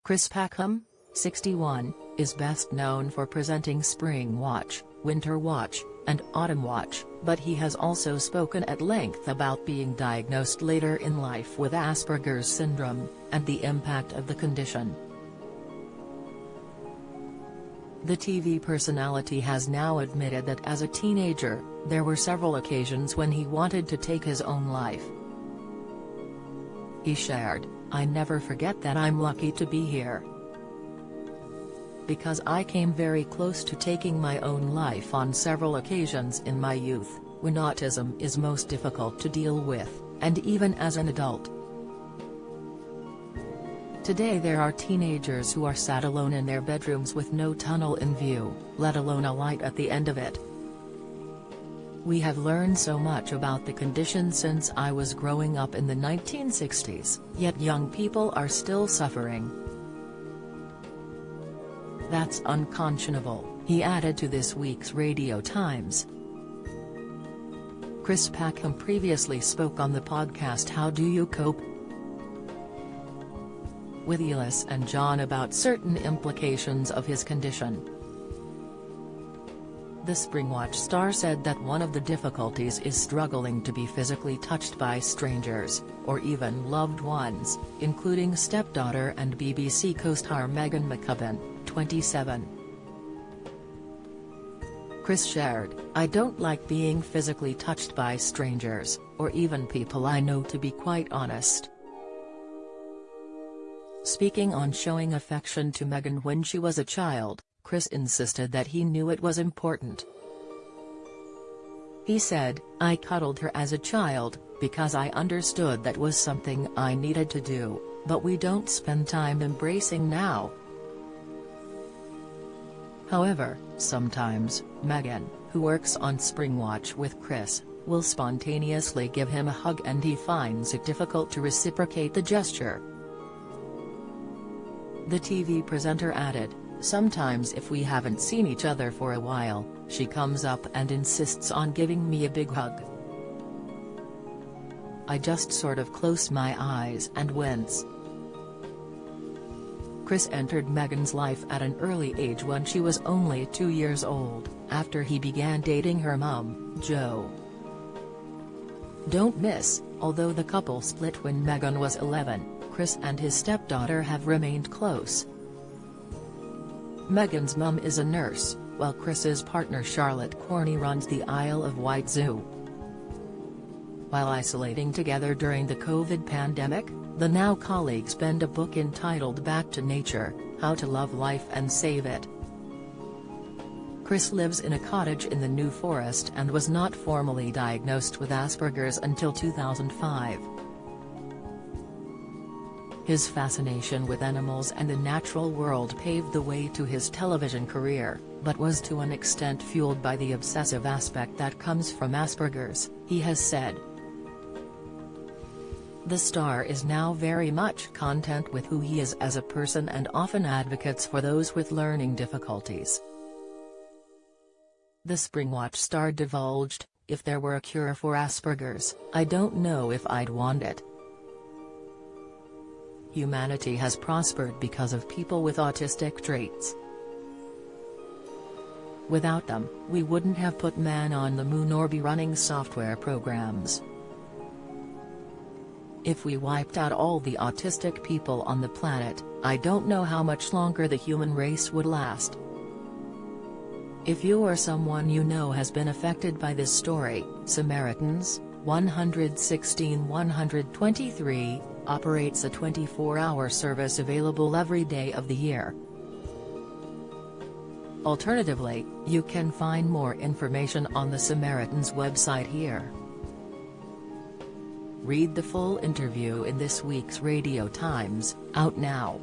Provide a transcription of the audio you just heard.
Chris Packham, 61, is best known for presenting Spring Watch, Winter Watch, and Autumn Watch, but he has also spoken at length about being diagnosed later in life with Asperger's syndrome, and the impact of the condition. The TV personality has now admitted that as a teenager, there were several occasions when he wanted to take his own life. He shared, "I never forget that I'm lucky to be here. Because I came very close to taking my own life on several occasions in my youth, when autism is most difficult to deal with, and even as an adult. Today there are teenagers who are sat alone in their bedrooms with no tunnel in view, let alone a light at the end of it. We have learned so much about the condition since I was growing up in the 1960s, yet young people are still suffering. That's unconscionable," he added to this week's Radio Times. Chris Packham previously spoke on the podcast How Do You Cope? With Elis and John about certain implications of his condition. The Springwatch star said that one of the difficulties is struggling to be physically touched by strangers, or even loved ones, including stepdaughter and BBC co-star Megan McCubbin, 27. Chris shared, "I don't like being physically touched by strangers, or even people I know, to be quite honest." Speaking on showing affection to Megan when she was a child, Chris insisted that he knew it was important. He said, "I cuddled her as a child, because I understood that was something I needed to do, but we don't spend time embracing now." However, sometimes, Megan, who works on Springwatch with Chris, will spontaneously give him a hug and he finds it difficult to reciprocate the gesture. The TV presenter added, "Sometimes if we haven't seen each other for a while, she comes up and insists on giving me a big hug. I just sort of close my eyes and wince." Chris entered Megan's life at an early age when she was only 2 years old, after he began dating her mum, Jo. Don't miss, although the couple split when Megan was 11, Chris and his stepdaughter have remained close. Megan's mum is a nurse, while Chris's partner Charlotte Corney runs the Isle of Wight Zoo. While isolating together during the COVID pandemic, the now colleagues penned a book entitled Back to Nature, How to Love Life and Save It. Chris lives in a cottage in the New Forest and was not formally diagnosed with Asperger's until 2005. His fascination with animals and the natural world paved the way to his television career, but was to an extent fueled by the obsessive aspect that comes from Asperger's, he has said. The star is now very much content with who he is as a person and often advocates for those with learning difficulties. The Springwatch star divulged, "If there were a cure for Asperger's, I don't know if I'd want it. Humanity has prospered because of people with autistic traits. Without them, we wouldn't have put man on the moon or be running software programs. If we wiped out all the autistic people on the planet, I don't know how much longer the human race would last. If you or someone you know has been affected by this story, Samaritans, 116-123, operates a 24-hour service available every day of the year. Alternatively, you can find more information on the Samaritans website here." Read the full interview in this week's Radio Times, out now.